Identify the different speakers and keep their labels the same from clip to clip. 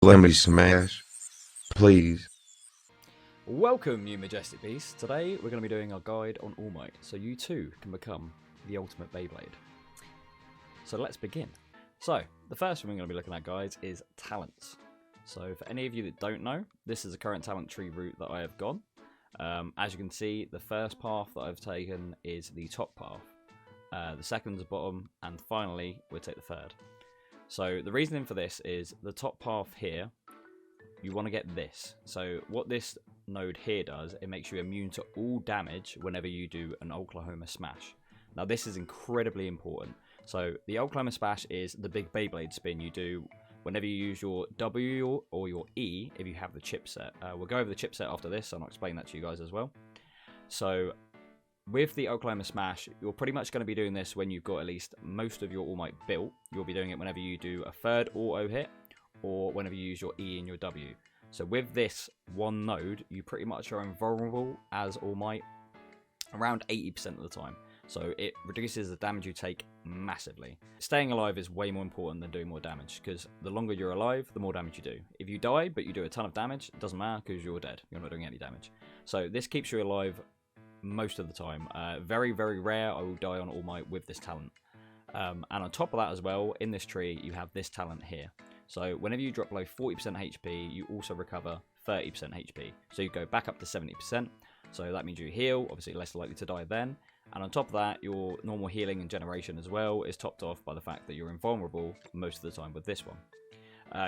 Speaker 1: Let me smash, please.
Speaker 2: Welcome, you majestic beasts. Today we're going to be doing our guide on All Might, so you too can become the ultimate Beyblade. So let's begin. So, the first thing we're going to be looking at, guys, is talents. So for any of you that don't know, this is the current talent tree route that I have gone. As you can see, the first path that I've taken is the top path. The second's the bottom, and finally we'll take the third. So the reasoning for this is the top path here, you want to get this. So what this node here does, it makes you immune to all damage whenever you do an Oklahoma Smash. Now this is incredibly important. So the Oklahoma Smash is the big Beyblade spin you do whenever you use your W or your E if you have the chipset. We'll go over the chipset after this, and I'll explain that to you guys as well. So with the Oklahoma Smash, you're pretty much going to be doing this when you've got at least most of your All Might built. You'll be doing it whenever you do a third auto hit, or whenever you use your E and your W. So with this one node, you pretty much are invulnerable as All Might around 80% of the time. So it reduces the damage you take massively. Staying alive is way more important than doing more damage, because the longer you're alive, the more damage you do. If you die, but you do a ton of damage, it doesn't matter because you're dead. You're not doing any damage. So this keeps you alive most of the time. Very, very rare I will die on All Might with this talent. And on top of that as well, in this tree, you have this talent here. So whenever you drop below 40% HP, you also recover 30% HP. So you go back up to 70%. So that means you heal, obviously less likely to die then. And on top of that, your normal healing and generation as well is topped off by the fact that you're invulnerable most of the time with this one.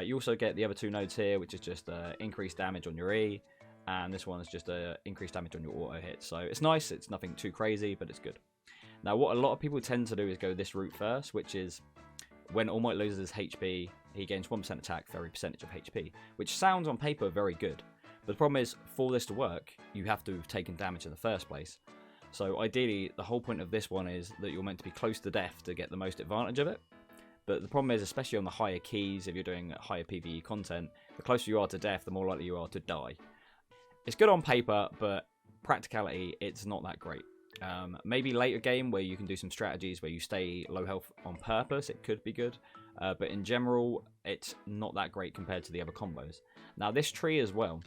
Speaker 2: You also get the other two nodes here, which is just increased damage on your E. And this one is just increased damage on your auto hit. So it's nice, it's nothing too crazy, but it's good. Now what a lot of people tend to do is go this route first, which is when All Might loses HP, he gains 1% attack for every percentage of HP, which sounds on paper very good. But the problem is, for this to work, you have to have taken damage in the first place. So ideally, the whole point of this one is that you're meant to be close to death to get the most advantage of it. But the problem is, especially on the higher keys, if you're doing higher PvE content, the closer you are to death, the more likely you are to die. It's good on paper, but practicality, it's not that great. Maybe later game where you can do some strategies where you stay low health on purpose, it could be good. But in general, it's not that great compared to the other combos. Now this tree as well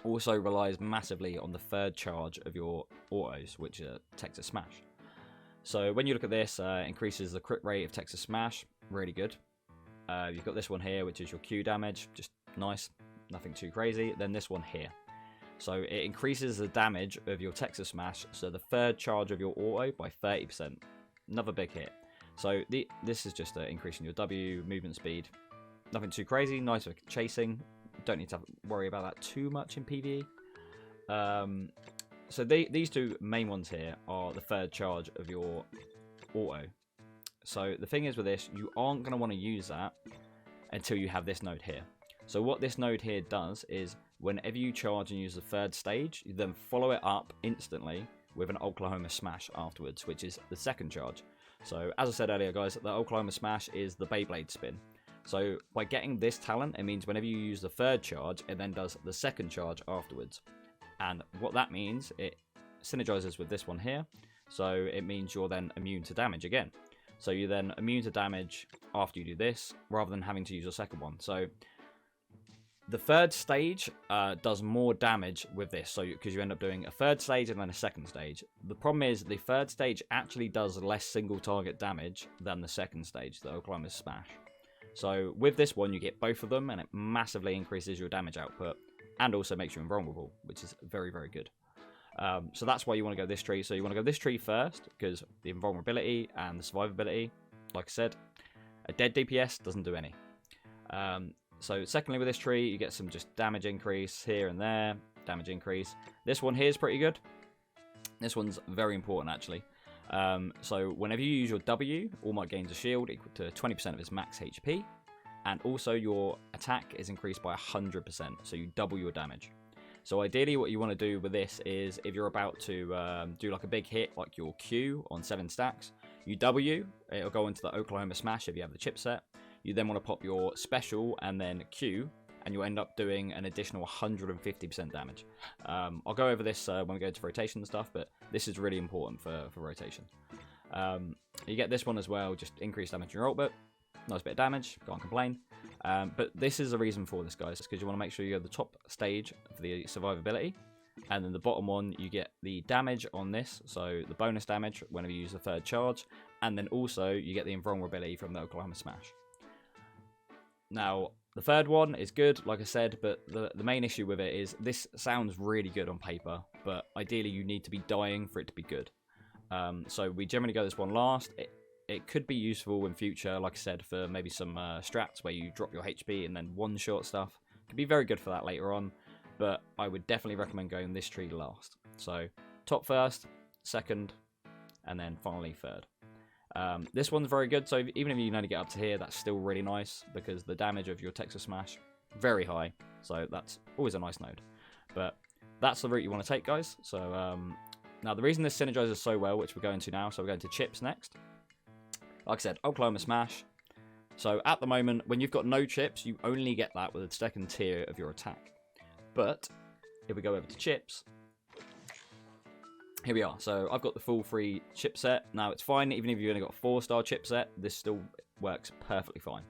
Speaker 2: also relies massively on the third charge of your autos, which are Texas Smash. So when you look at this, increases the crit rate of Texas Smash, really good. You've got this one here, which is your Q damage, just nice, nothing too crazy. Then this one here. So it increases the damage of your Texas Smash, so the third charge of your auto by 30%. Another big hit. So this is just increasing your W, movement speed. Nothing too crazy, nice for chasing. Don't need to worry about that too much in PvE. So these two main ones here are the third charge of your auto. So the thing is with this, you aren't going to want to use that until you have this node here. So what this node here does is, whenever you charge and use the third stage, you then follow it up instantly with an Oklahoma Smash afterwards, which is the second charge. So as I said earlier, guys, the Oklahoma Smash is the Beyblade spin. So by getting this talent, it means whenever you use the third charge, it then does the second charge afterwards. And what that means, it synergizes with this one here. So it means you're then immune to damage again. So you're then immune to damage after you do this, rather than having to use your second one. So the third stage does more damage with this, so because you end up doing a third stage and then a second stage. The problem is the third stage actually does less single target damage than the second stage, the Oklahoma Smash. So with this one, you get both of them, and it massively increases your damage output, and also makes you invulnerable, which is very, very good. So that's why you want to go this tree. So you want to go this tree first, because the invulnerability and the survivability, like I said, a dead DPS doesn't do any. So secondly, with this tree, you get some just damage increase here and there, damage increase. This one here is pretty good. This one's very important, actually. So whenever you use your W, All Might gains a shield equal to 20% of his max HP. And also your attack is increased by 100%, so you double your damage. So ideally what you want to do with this is, if you're about to do like a big hit, like your Q on 7 stacks, you W, it'll go into the Oklahoma Smash if you have the chipset. You then want to pop your special and then Q, and you'll end up doing an additional 150% damage. I'll go over this when we go into rotation and stuff, but this is really important for rotation. You get this one as well, just increased damage in your ult, but nice bit of damage, can't complain. But this is the reason for this, guys, because you want to make sure you have the top stage for the survivability, and then the bottom one you get the damage on this, so the bonus damage whenever you use the third charge, and then also you get the invulnerability from the Oklahoma Smash. Now, the third one is good, like I said, but the main issue with it is this sounds really good on paper, but ideally you need to be dying for it to be good. So we generally go this one last. It could be useful in future, like I said, for maybe some strats where you drop your HP and then one-shot stuff. Could be very good for that later on, but I would definitely recommend going this tree last. So top first, second, and then finally third. This one's very good, so even if you can only get up to here, that's still really nice, because the damage of your Texas Smash, very high, so that's always a nice node. But that's the route you want to take, guys. So now the reason this synergizes so well, which we're going to now, so we're going to chips next. Like I said, Oklahoma Smash. So at the moment, when you've got no chips, you only get that with the second tier of your attack. But if we go over to chips, here we are. So I've got the full free chipset. Now it's fine, even if you've only got a 4-star chipset, this still works perfectly fine.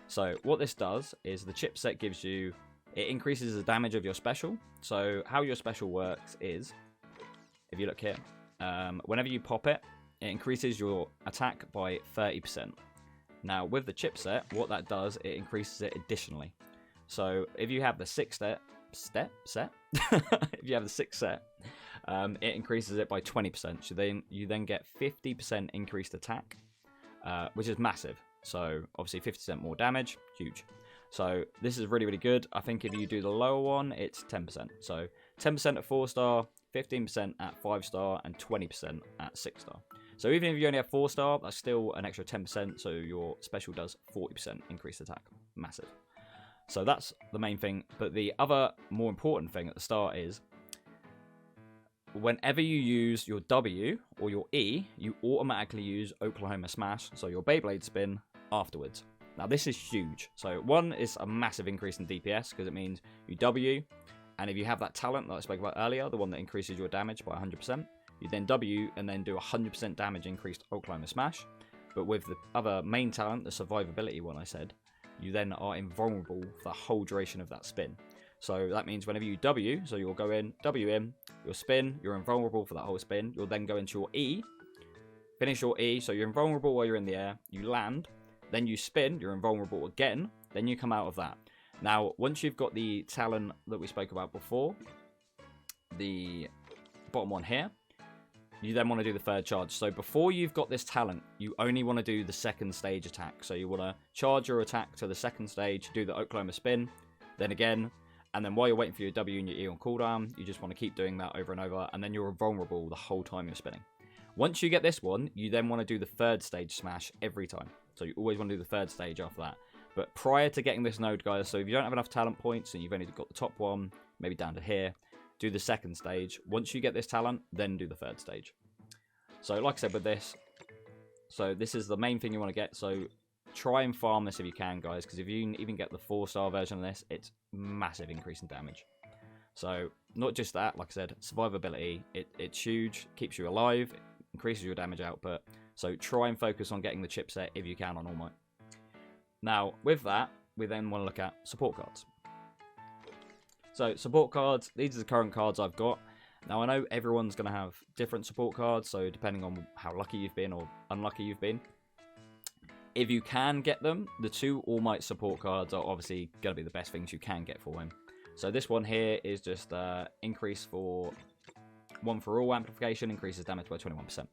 Speaker 2: So what this does is the chipset gives you, it increases the damage of your special. So how your special works is, if you look here, whenever you pop it, it increases your attack by 30%. Now, with the chipset, what that does, it increases it additionally. So, if you have the 6th set, if you have the 6th set, it increases it by 20%. So you then get 50% increased attack, which is massive. So, obviously, 50% more damage, huge. So, this is really, really good. I think if you do the lower one, it's 10%. So, 10% at 4-star, 15% at 5-star, and 20% at 6-star. So even if you only have 4-star, that's still an extra 10%, so your special does 40% increased attack. Massive. So that's the main thing. But the other more important thing at the start is, whenever you use your W or your E, you automatically use Oklahoma Smash, so your Beyblade spin, afterwards. Now this is huge. So one is a massive increase in DPS, because it means you W, and if you have that talent that I spoke about earlier, the one that increases your damage by 100%, you then W and then do 100% damage increased Oklahoma Smash. But with the other main talent, the survivability one I said, you then are invulnerable for the whole duration of that spin. So that means whenever you W, so you'll go in, W in, you'll spin, you're invulnerable for that whole spin. You'll then go into your E, finish your E, so you're invulnerable while you're in the air, you land, then you spin, you're invulnerable again, then you come out of that. Now, once you've got the talent that we spoke about before, the bottom one here, you then want to do the third charge. So before you've got this talent, you only want to do the second stage attack. So you want to charge your attack to the second stage, do the Oklahoma spin, then again, and then while you're waiting for your W and your E on cooldown, you just want to keep doing that over and over, and then you're vulnerable the whole time you're spinning. Once you get this one, you then want to do the third stage smash every time. So you always want to do the third stage after that. But prior to getting this node, guys, so if you don't have enough talent points and you've only got the top one, maybe down to here, do the second stage. Once you get this talent, then do the third stage. So like I said with this, so this is the main thing you want to get. So try and farm this if you can, guys, because if you even get the 4-star version of this, it's massive increase in damage. So not just that, like I said, survivability, it's huge, keeps you alive, increases your damage output. So try and focus on getting the chipset if you can on All Might. Now, with that, we then want to look at support cards. So support cards, these are the current cards I've got. Now, I know everyone's going to have different support cards, so depending on how lucky you've been or unlucky you've been. If you can get them, the 2 All Might support cards are obviously going to be the best things you can get for him. So this one here is just increase for 1 for all amplification, increases damage by 21%.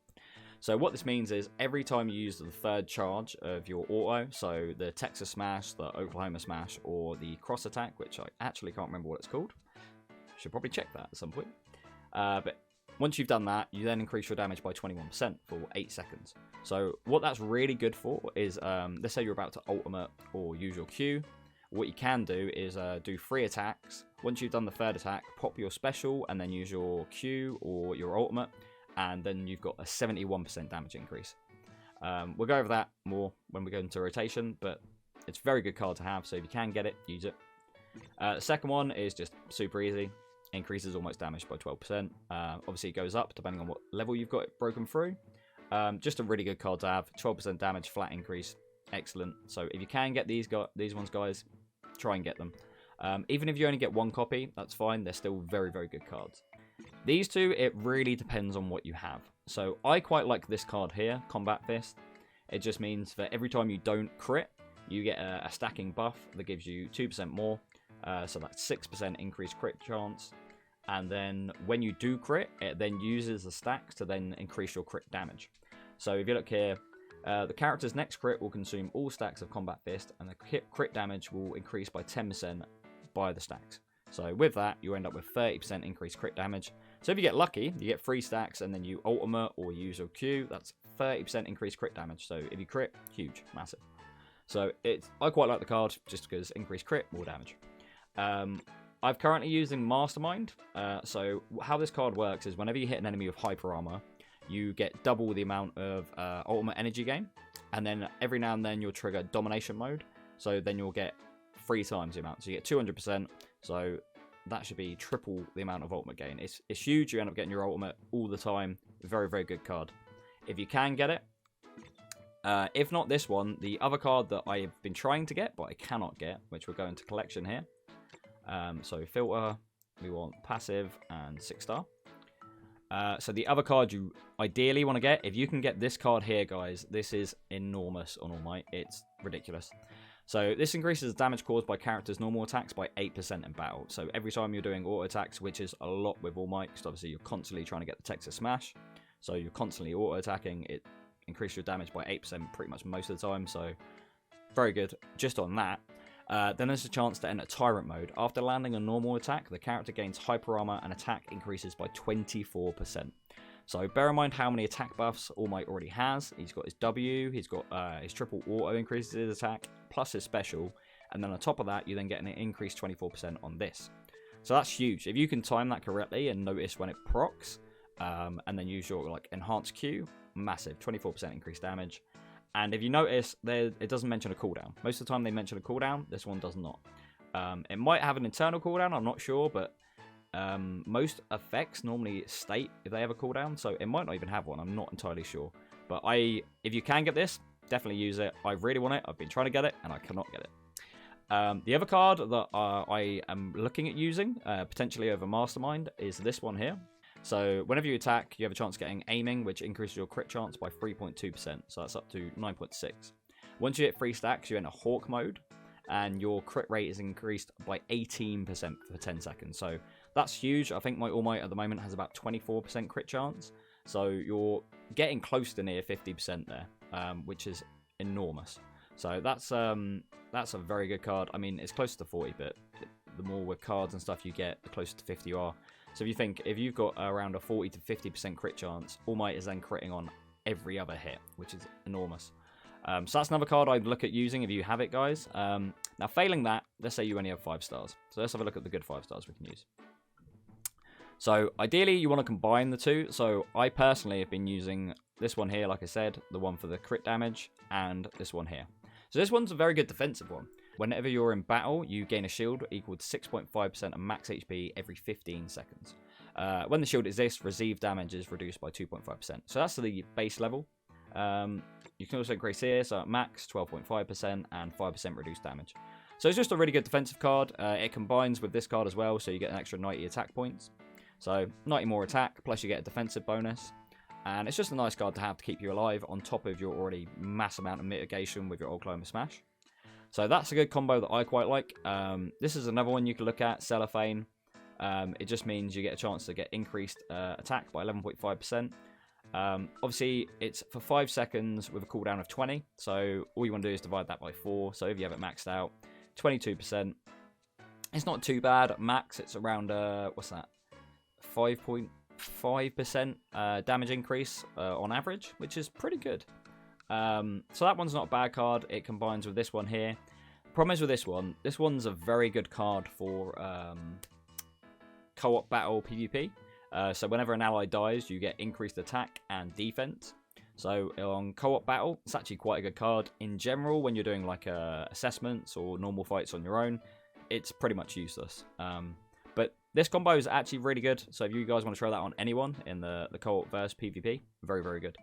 Speaker 2: So what this means is every time you use the third charge of your auto, so the Texas Smash, the Oklahoma Smash, or the Cross Attack, which I actually can't remember what it's called. Should probably check that at some point. But once you've done that, you then increase your damage by 21% for 8 seconds. So what that's really good for is, let's say you're about to ultimate or use your Q. What you can do is do 3 attacks. Once you've done the third attack, pop your special and then use your Q or your ultimate. And then you've got a 71% damage increase. We'll go over that more when we go into rotation, but it's a very good card to have, so if you can get it, use it. The second one is just super easy. Increases almost damage by 12%. Obviously, it goes up depending on what level you've got it broken through. Just a really good card to have. 12% damage, flat increase excellent. So if you can get these ones, guys, try and get them. Even if you only get one copy, that's fine. They're still very, very good cards. These two, it really depends on what you have. So I quite like this card here, Combat Fist. It just means that every time you don't crit, you get a stacking buff that gives you 2% more. So that's 6% increased crit chance. And then when you do crit, it then uses the stacks to then increase your crit damage. So if you look here, the character's next crit will consume all stacks of Combat Fist, and the crit damage will increase by 10% by the stacks. So with that, you end up with 30% increased crit damage. So if you get lucky, you get 3 stacks, and then you ultimate or use your Q, that's 30% increased crit damage. So if you crit, huge, massive. So I quite like the card just because increased crit, more damage. I'm currently using Mastermind. So how this card works is whenever you hit an enemy with hyper armor, you get double the amount of ultimate energy gain, and then every now and then you'll trigger domination mode. So then you'll get 3 times the amount. So you get 200%. So that should be triple the amount of ultimate gain. It's huge. You end up getting your ultimate all the time. Very, very good card. If you can get it. If not this one, the other card that I've been trying to get, but I cannot get, which we'll go into collection here. So filter, we want passive and 6-star. So the other card you ideally want to get, if you can get this card here, guys, this is enormous on All Might. It's ridiculous. So this increases damage caused by characters' normal attacks by 8% in battle. So every time you're doing auto attacks, which is a lot with All Might, because obviously you're constantly trying to get the Texas Smash. So you're constantly auto attacking, it increases your damage by 8% pretty much most of the time. So very good just on that. Then there's a chance to enter Tyrant mode. After landing a normal attack, the character gains hyper armor and attack increases by 24%. So bear in mind how many attack buffs All Might already has. He's got his W, he's got his triple auto increases his attack, plus his special, and then on top of that, you then get an increased 24% on this. So that's huge. If you can time that correctly and notice when it procs, and then use your like enhanced Q, massive 24% increased damage. And if you notice, it doesn't mention a cooldown. Most of the time they mention a cooldown, this one does not. It might have an internal cooldown, I'm not sure, but most effects normally state if they have a cooldown, so it might not even have one, I'm not entirely sure. But if you can get this, definitely use it. I really want it, I've been trying to get it, and I cannot get it. The other card that I am looking at using, potentially over Mastermind, is this one here. So whenever you attack, you have a chance of getting aiming, which increases your crit chance by 3.2%, so that's up to 9.6. Once you hit 3 stacks, you're in a Hawk mode, and your crit rate is increased by 18% for 10 seconds. So that's huge. I think my All Might at the moment has about 24% crit chance, so you're getting close to near 50% there, which is enormous. So that's a very good card. I mean, it's close to 40, but the more with cards and stuff you get, the closer to 50 you are. So if you think, if you've got around a 40 to 50% crit chance, All Might is then critting on every other hit, which is enormous. So that's another card I'd look at using if you have it, guys. Now, failing that, let's say you only have 5 stars. So let's have a look at the good 5 stars we can use. So ideally, you want to combine the two. So I personally have been using this one here, like I said, the one for the crit damage, and this one here. So this one's a very good defensive one. Whenever you're in battle, you gain a shield equal to 6.5% of max HP every 15 seconds. When the shield exists, received damage is reduced by 2.5%. So that's the base level. You can also increase here, so at max 12.5% and 5% reduced damage. So it's just a really good defensive card. It combines with this card as well, so you get an extra 90 attack points. So 90 more attack, plus you get a defensive bonus. And it's just a nice card to have to keep you alive on top of your already mass amount of mitigation with your Old-Climber Smash. So that's a good combo that I quite like. This is another one you can look at, Cellophane. It just means you get a chance to get increased attack by 11.5%. Obviously, it's for 5 seconds with a cooldown of 20. So all you want to do is divide that by 4. So if you have it maxed out, 22%. It's not too bad. At max, it's around, what's that? 5.5% damage increase on average, which is pretty good. So that one's not a bad card. It combines with this one here. Problem is with this one's a very good card for co-op battle PvP. So whenever an ally dies, you get increased attack and defense. So on co-op battle, it's actually quite a good card. In general, when you're doing like assessments or normal fights on your own, it's pretty much useless. But this combo is actually really good. So if you guys want to try that on anyone in the co-op versus PvP, very, very good.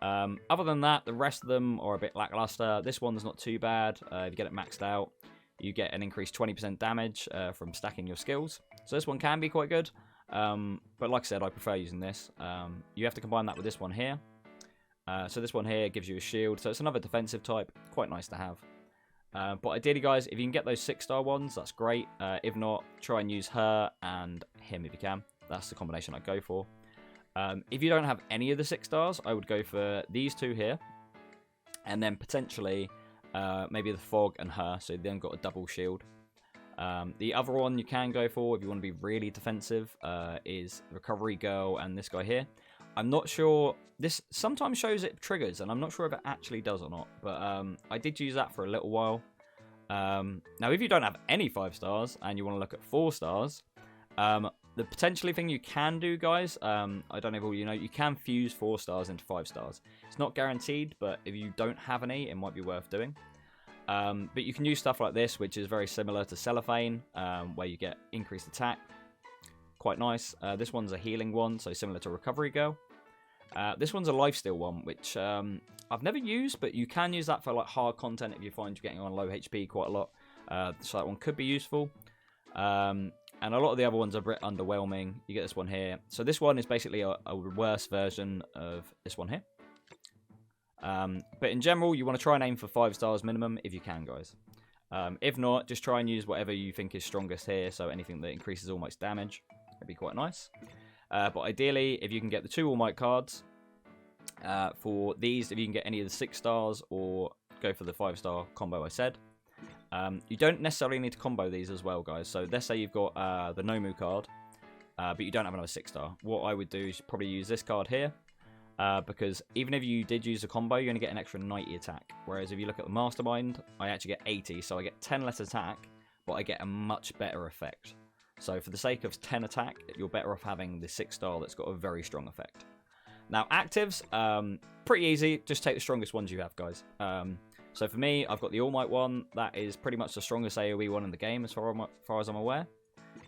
Speaker 2: Other than that, the rest of them are a bit lackluster. This one's not too bad. If you get it maxed out, you get an increased 20% damage from stacking your skills. So this one can be quite good. But like I said, I prefer using this. You have to combine that with this one here. So this one here gives you a shield. So it's another defensive type. Quite nice to have. But ideally, guys, if you can get those 6-star ones, that's great. If not, try and use her and him if you can. That's the combination I'd go for. If you don't have any of the 6 stars, I would go for these two here. And then potentially maybe the fog and her. So you then got a double shield. The other one you can go for if you want to be really defensive is Recovery Girl and this guy here. I'm not sure. This sometimes shows it triggers, and I'm not sure if it actually does or not. But I did use that for a little while. Now, if you don't have any 5 stars and you want to look at 4 stars, the potentially thing you can do, guys, I don't know if all you know, you can fuse 4 stars into 5 stars. It's not guaranteed, but if you don't have any, it might be worth doing. But you can use stuff like this, which is very similar to Cellophane, where you get increased attack. Quite nice. This one's a healing one, so similar to Recovery Girl. This one's a lifesteal one, which I've never used, but you can use that for like hard content if you find you're getting on low HP quite a lot. So that one could be useful. And a lot of the other ones are a bit underwhelming. You get this one here. So this one is basically a worse version of this one here. But in general, you want to try and aim for 5 stars minimum if you can, guys. If not, just try and use whatever you think is strongest here. So anything that increases All Might's damage would be quite nice. But ideally, if you can get the 2 All Might cards, for these, if you can get any of the 6 stars or go for the 5-star combo I said. You don't necessarily need to combo these as well, guys. So let's say you've got the Nomu card, but you don't have another 6-star. What I would do is probably use this card here, because even if you did use a combo, you're going to get an extra 90 attack. Whereas if you look at the Mastermind, I actually get 80, so I get 10 less attack, but I get a much better effect. So for the sake of 10 attack, you're better off having the 6-star that's got a very strong effect. Now, actives, pretty easy. Just take the strongest ones you have, guys. So for me, I've got the All Might one. That is pretty much the strongest AoE one in the game as far as I'm aware.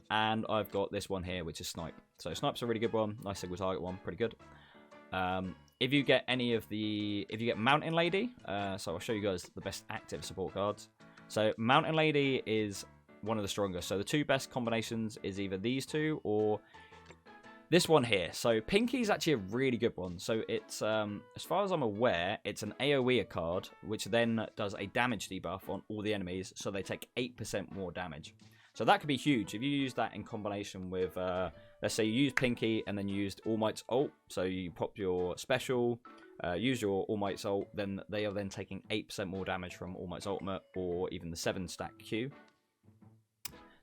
Speaker 2: And I've got this one here, which is Snipe. So Snipe's a really good one. Nice single target one. Pretty good. If you get any of the... If you get Mountain Lady, so I'll show you guys the best active support cards. So Mountain Lady is one of the strongest. So the 2 best combinations is either these 2 or this one here. So Pinky's actually a really good one. So it's, as far as I'm aware, it's an AoE card, which then does a damage debuff on all the enemies, so they take 8% more damage. So that could be huge. If you use that in combination with, let's say you use Pinky and then you used All Might's ult, so you pop your special, use your All Might's ult, then they are then taking 8% more damage from All Might's ultimate, or even the 7-stack Q.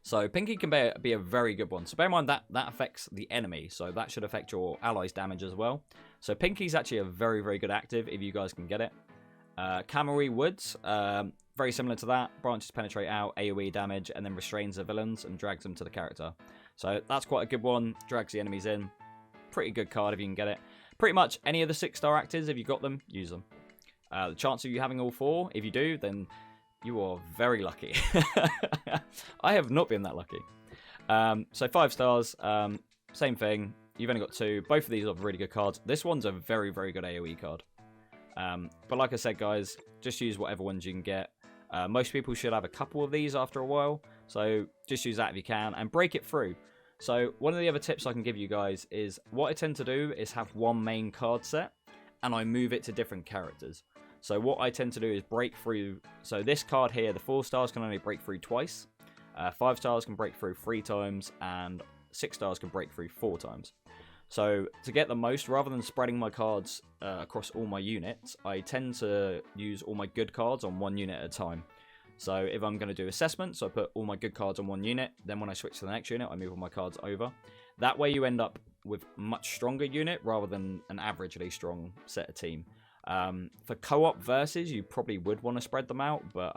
Speaker 2: So Pinky can be a very good one. So bear in mind that affects the enemy, so that should affect your allies' damage as well. So Pinky's actually a very, very good active if you guys can get it. Camry Woods, very similar to that. Branches penetrate out, AoE damage, and then restrains the villains and drags them to the character. So that's quite a good one. Drags the enemies in. Pretty good card if you can get it. Pretty much any of the 6-star actives, if you got them, use them. The chance of you having all 4, if you do, then you are very lucky. I have not been that lucky. So 5 stars, same thing. You've only got 2. Both of these are really good cards. This one's a very, very good AoE card. But like I said, guys, just use whatever ones you can get. Most people should have a couple of these after a while. So just use that if you can and break it through. So one of the other tips I can give you guys is what I tend to do is have one main card set and I move it to different characters. So what I tend to do is break through. So this card here, the 4 stars can only break through twice. 5 stars can break through 3 times. And 6 stars can break through 4 times. So to get the most, rather than spreading my cards across all my units, I tend to use all my good cards on one unit at a time. So if I'm going to do assessments, I put all my good cards on one unit. Then when I switch to the next unit, I move all my cards over. That way you end up with a much stronger unit rather than an averagely strong set of team. For co-op versus, you probably would want to spread them out, but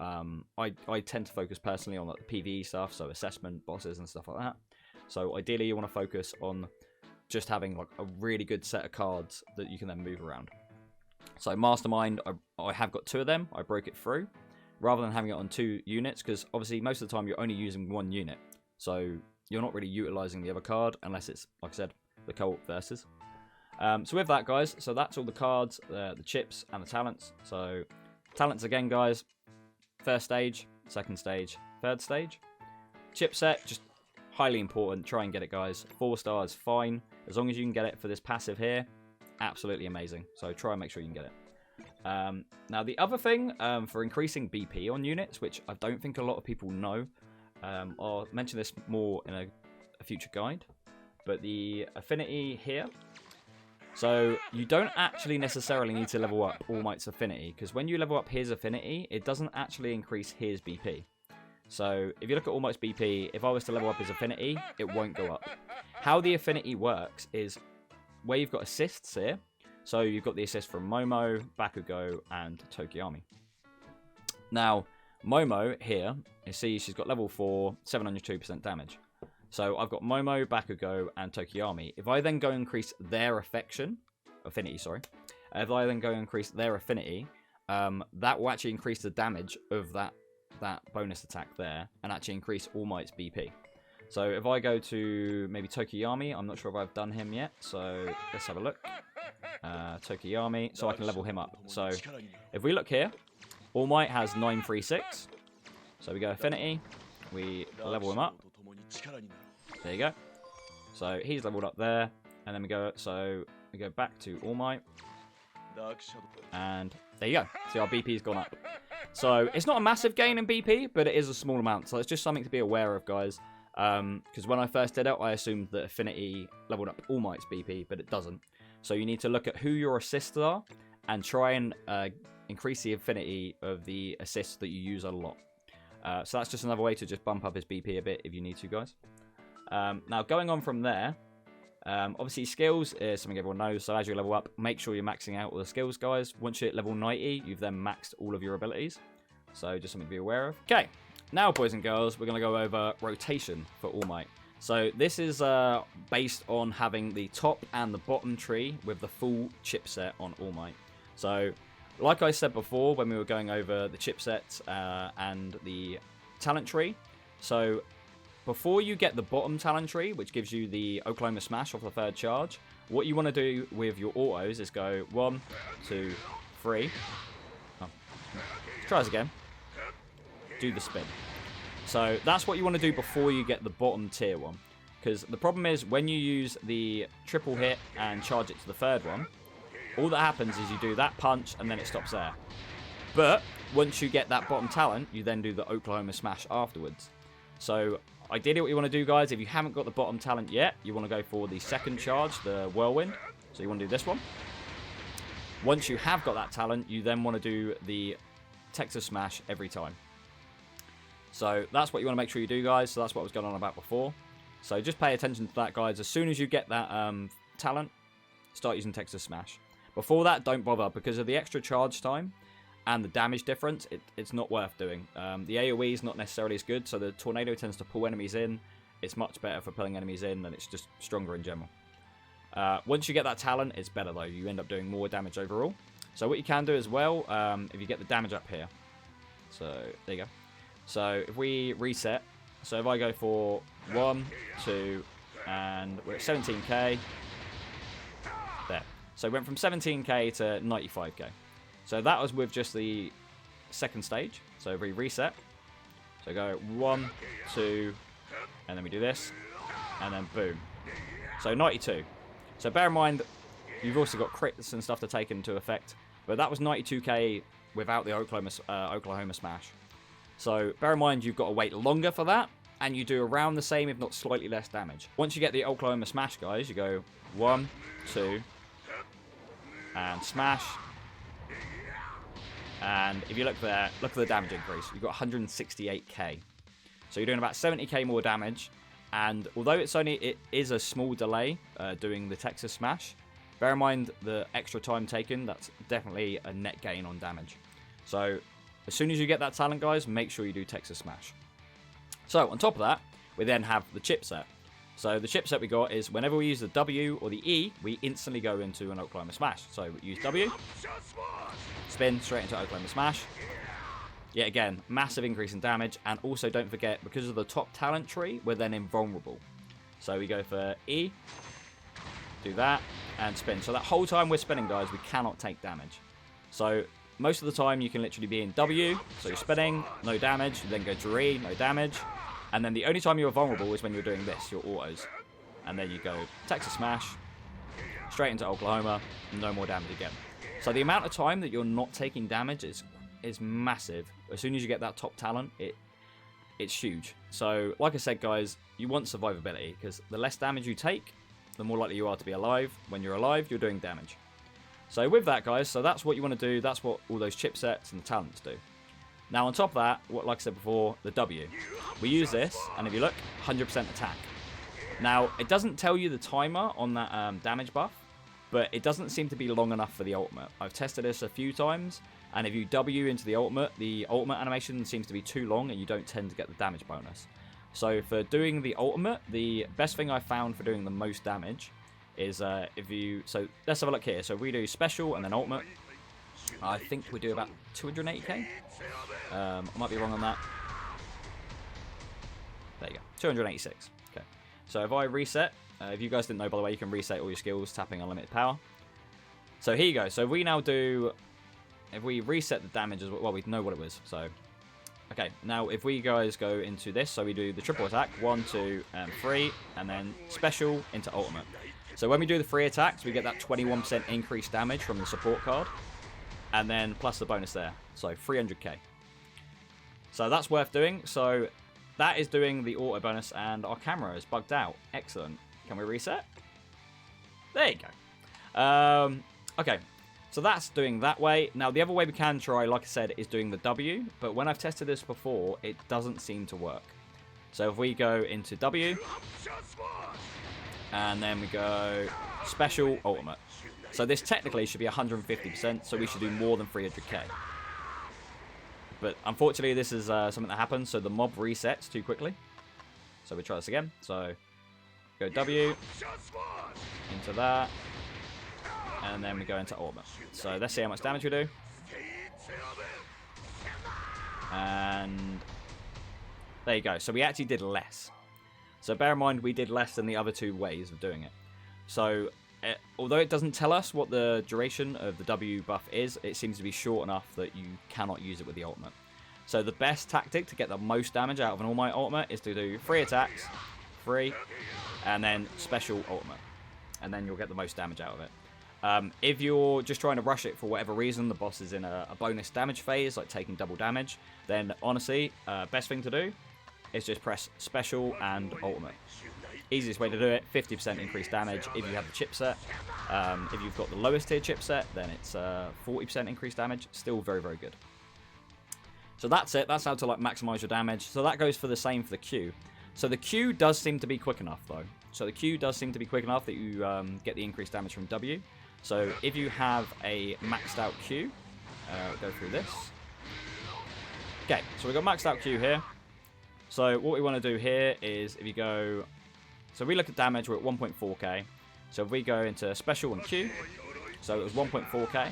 Speaker 2: I tend to focus personally on like the PvE stuff, so assessment, bosses and stuff like that. So ideally you want to focus on just having like a really good set of cards that you can then move around. So Mastermind, I have got 2 of them. I broke it through rather than having it on 2 units, because obviously most of the time you're only using 1 unit, so you're not really utilizing the other card unless it's, like I said, the co-op versus. So with that, guys, so that's all the cards, the chips, and the talents. So talents again, guys. First stage, second stage, third stage. Chip set, just highly important. Try and get it, guys. 4 stars, fine. As long as you can get it for this passive here, absolutely amazing. So try and make sure you can get it. Now, the other thing for increasing BP on units, which I don't think a lot of people know, I'll mention this more in a future guide, but the Affinity here. So you don't actually necessarily need to level up All Might's Affinity, because when you level up his Affinity, it doesn't actually increase his BP. So if you look at All Might's BP, if I was to level up his Affinity, it won't go up. How the Affinity works is where you've got assists here. So you've got the assist from Momo, Bakugo, and Tokiyami. Now, Momo here, you see she's got level 4, 702% damage. So I've got Momo, Bakugo, and Tokiyami. If I then go increase their Affinity, sorry. If I then go increase their Affinity, that will actually increase the damage of that bonus attack there, and actually increase All Might's BP. So if I go to maybe Tokiyami, I'm not sure if I've done him yet, so let's have a look. Tokiyami, so I can level him up. So if we look here, All Might has 936. So we go Affinity, we level him up. There you go. So he's leveled up there, and then we go back to All Might, and there you go. See, our BP's gone up. So it's not a massive gain in BP, but it is a small amount. So it's just something to be aware of, guys. Because when I first did it, I assumed that Affinity leveled up All Might's BP, but it doesn't. So you need to look at who your assists are and try and increase the affinity of the assists that you use a lot. So that's just another way to just bump up his BP a bit if you need to, guys. Now, going on from there, obviously skills is something everyone knows. So as you level up, make sure you're maxing out all the skills, guys. Once you're at level 90, you've then maxed all of your abilities. So just something to be aware of. Okay, now, boys and girls, we're going to go over rotation for All Might. So this is based on having the top and the bottom tree with the full chipset on All Might. So, like I said before when we were going over the chipsets and the talent tree, so before you get the bottom talent tree, which gives you the Oklahoma Smash off the third charge, what you want to do with your autos is go 1, 2, 3. Oh. Try this again. Do the spin. So that's what you want to do before you get the bottom tier one. Because the problem is when you use the triple hit and charge it to the third one, all that happens is you do that punch and then it stops there. But once you get that bottom talent, you then do the Oklahoma Smash afterwards. So ideally what you want to do, guys, if you haven't got the bottom talent yet, you want to go for the second charge, the Whirlwind. So you want to do this one. Once you have got that talent, you then want to do the Texas Smash every time. So that's what you want to make sure you do, guys. So that's what I was going on about before. So just pay attention to that, guys. As soon as you get that talent, start using Texas Smash. Before that, don't bother because of the extra charge time and the damage difference. It's not worth doing. The AoE is not necessarily as good, so the Tornado tends to pull enemies in. It's much better for pulling enemies in, and it's just stronger in general. Once you get that talent, it's better, though. You end up doing more damage overall. So what you can do as well, if you get the damage up here. So there you go. So if we reset, so if I go for 1, 2, and we're at 17k, there. So it went from 17k to 95k. So that was with just the second stage. So if we reset, so go 1, 2, and then we do this, and then boom. So 92. So bear in mind, you've also got crits and stuff to take into effect, but that was 92k without the Oklahoma Smash. So bear in mind you've got to wait longer for that, and you do around the same, if not slightly less damage. Once you get the Oklahoma Smash, guys, you go 1, 2, and smash. And if you look there, look at the damage increase. You've got 168k. So you're doing about 70k more damage. And although it is a small delay doing the Texas Smash, bear in mind the extra time taken, that's definitely a net gain on damage. So as soon as you get that talent, guys, make sure you do Texas Smash. So on top of that, we then have the chipset. So the chipset we got is whenever we use the W or the E, we instantly go into an Oklahoma Smash. So we use W, spin straight into Oklahoma Smash. Yet again, massive increase in damage. And also don't forget, because of the top talent tree, we're then invulnerable. So we go for E, do that, and spin. So that whole time we're spinning, guys, we cannot take damage. So most of the time you can literally be in W, so you're spinning, no damage, you then go to E, no damage, and then the only time you're vulnerable is when you're doing this, your autos. And then you go Texas Smash, straight into Oklahoma, no more damage again. So the amount of time that you're not taking damage is massive. As soon as you get that top talent, it's huge. So like I said, guys, you want survivability, because the less damage you take, the more likely you are to be alive. When you're alive, you're doing damage. So with that, guys, so that's what you want to do. That's what all those chipsets and the talents do. Now on top of that, like I said before, the W. We use this, and if you look, 100% attack. Now, it doesn't tell you the timer on that damage buff, but it doesn't seem to be long enough for the ultimate. I've tested this a few times, and if you W into the ultimate animation seems to be too long, and you don't tend to get the damage bonus. So for doing the ultimate, the best thing I found for doing the most damage is so let's have a look here. So we do special and then ultimate. I think we do about 280k. I might be wrong on that. There you go, 286. Okay. So if I reset, if you guys didn't know, by the way, you can reset all your skills tapping unlimited power. So here you go. So we now do, if we reset the damage as well, we know what it was. So, okay, now if we guys go into this, so we do the triple attack, 1, 2, and 3, and then special into ultimate. So when we do the 3 attacks, we get that 21% increased damage from the support card, and then plus the bonus there. So 300k. So that's worth doing. So that is doing the auto bonus, and our camera is bugged out. Excellent. Can we reset? There you go. Okay, so that's doing that way. Now, the other way we can try, like I said, is doing the W, but when I've tested this before, it doesn't seem to work. So if we go into W, and then we go special ultimate. So this technically should be 150%, so we should do more than 300k. But unfortunately, this is something that happens, so the mob resets too quickly. So we try this again. So go W, into that, and then we go into ultimate. So let's see how much damage we do. And there you go. So we actually did less. So bear in mind, we did less than the other two ways of doing it. So although it doesn't tell us what the duration of the W buff is, it seems to be short enough that you cannot use it with the ultimate. So the best tactic to get the most damage out of an All Might ultimate is to do 3 attacks, 3, and then special ultimate. And then you'll get the most damage out of it. If you're just trying to rush it for whatever reason, the boss is in a bonus damage phase, like taking double damage, then honestly, best thing to do is just press special and ultimate. Easiest way to do it, 50% increased damage if you have the chipset. If you've got the lowest tier chipset, then it's 40% increased damage. Still very, very good. So that's it. That's how to like maximize your damage. So that goes for the same for the Q. So the Q does seem to be quick enough though. So the Q does seem to be quick enough that you get the increased damage from W. So if you have a maxed out Q, go through this. Okay, so we've got maxed out Q here. So what we want to do here is if you go, so we look at damage, we're at 1.4k. So if we go into special and Q, so it was 1.4k.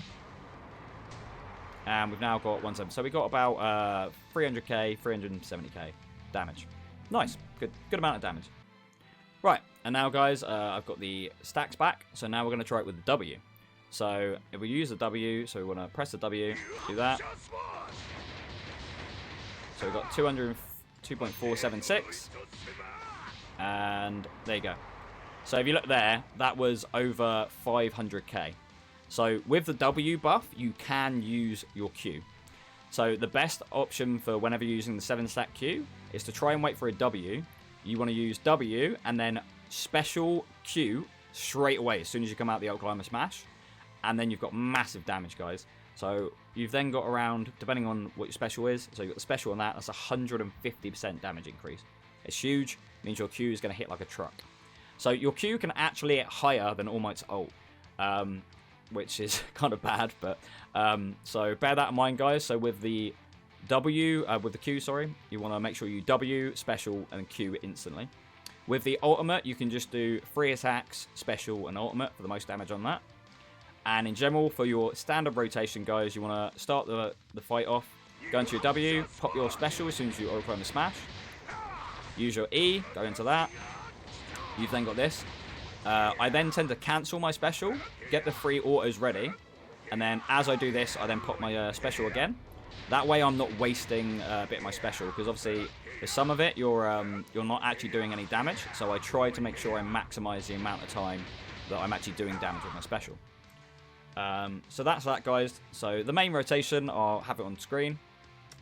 Speaker 2: And we've now got 1.7. So we got about 300k, 370k damage. Nice, good amount of damage. Right, and now guys, I've got the stacks back. So now we're going to try it with the W. So if we use the W, so we want to press the W, do that. So we've got 202.476. And there you go. So if you look there, that was over 500k. So with the W buff, you can use your Q. So the best option for whenever you're using the 7-stack Q is to try and wait for a W. You want to use W and then special Q straight away as soon as you come out the Oklahoma Smash. And then you've got massive damage, guys. So you've then got around, depending on what your special is, so you've got the special on that, that's 150% damage increase. It's huge, means your Q is going to hit like a truck. So your Q can actually hit higher than All Might's ult, which is kind of bad, but so bear that in mind, guys. So with the W, with the Q, sorry, you want to make sure you W, special, and Q instantly. With the ultimate, you can just do 3 attacks, special, and ultimate for the most damage on that. And in general, for your standard rotation, guys, you want to start the fight off, go into your W, pop your special as soon as you Oklahoma Smash. Use your E, go into that. You've then got this. I then tend to cancel my special, get the 3 autos ready, and then as I do this, I then pop my special again. That way I'm not wasting a bit of my special, because obviously with some of it you're not actually doing any damage, so I try to make sure I maximize the amount of time that I'm actually doing damage with my special. So that's that, guys. So the main rotation, I'll have it on screen.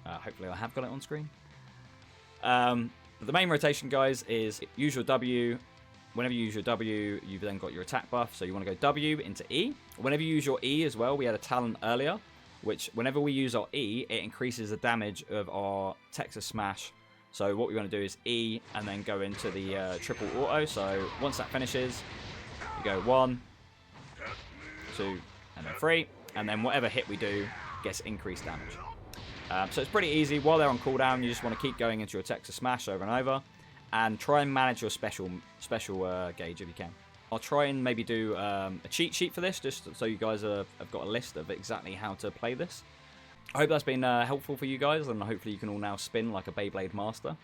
Speaker 2: Hopefully I have got it on screen. The main rotation, guys, is use your W. Whenever you use your W, you've then got your attack buff, so you want to go W into E. Whenever you use your E as well, we had a talent earlier, which whenever we use our E, it increases the damage of our Texas Smash. So what we want to do is E and then go into the triple auto. So once that finishes, you go 1, 2, and then 3, and then whatever hit we do gets increased damage. So it's pretty easy. While they're on cooldown, you just want to keep going into your Texas Smash over and over, and try and manage your special gauge if you can. I'll try and maybe do a cheat sheet for this, just so you guys have got a list of exactly how to play this. I hope that's been helpful for you guys, and hopefully you can all now spin like a Beyblade master.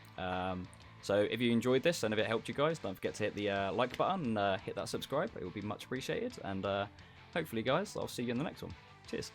Speaker 2: So if you enjoyed this and if it helped you guys, don't forget to hit the like button and hit that subscribe. It would be much appreciated. And hopefully, guys, I'll see you in the next one. Cheers.